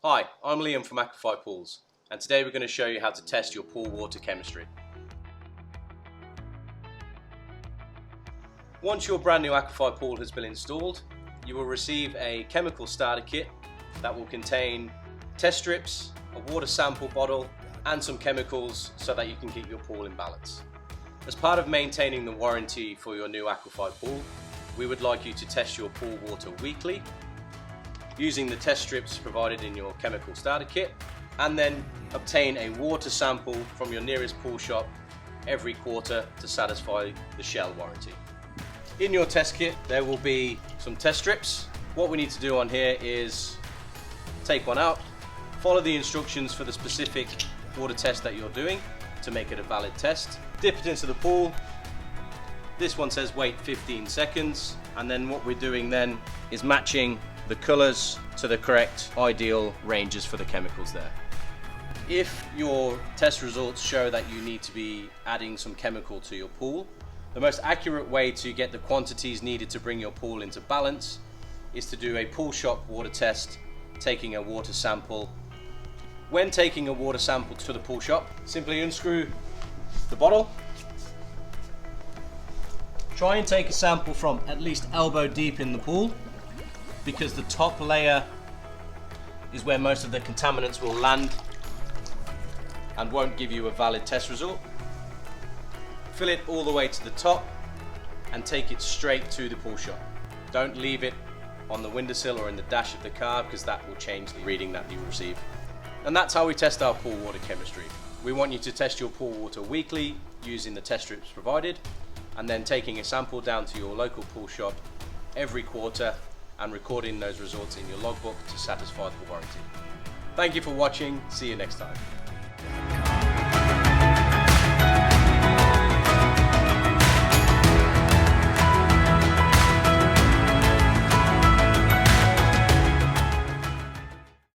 Hi, I'm Liam from Aquify Pools, and today we're going to show you how to test your pool water chemistry. Once your brand new Aquify pool has been installed, you will receive a chemical starter kit that will contain test strips, a water sample bottle, and some chemicals so that you can keep your pool in balance. As part of maintaining the warranty for your new Aquify pool, we would like you to test your pool water weekly using the test strips provided in your chemical starter kit, and then obtain a water sample from your nearest pool shop every quarter to satisfy the Shell warranty. In your test kit there will be some test strips. What we need to do on here is take one out, follow the instructions for the specific water test that you're doing to make it a valid test, dip it into the pool. This one says wait 15 seconds, and then what we're doing then is matching the colours to the correct ideal ranges for the chemicals there. If your test results show that you need to be adding some chemical to your pool, the most accurate way to get the quantities needed to bring your pool into balance is to do a pool shop water test, taking a water sample. When taking a water sample to the pool shop, simply unscrew the bottle. Try and take a sample from at least elbow deep in the pool, because the top layer is where most of the contaminants will land and won't give you a valid test result. Fill it all the way to the top and take it straight to the pool shop. Don't leave it on the windowsill or in the dash of the car, because that will change the reading that you receive. And that's how we test our pool water chemistry. We want you to test your pool water weekly using the test strips provided, and then taking a sample down to your local pool shop every quarter and recording those results in your logbook to satisfy the warranty. Thank you for watching. See you next time.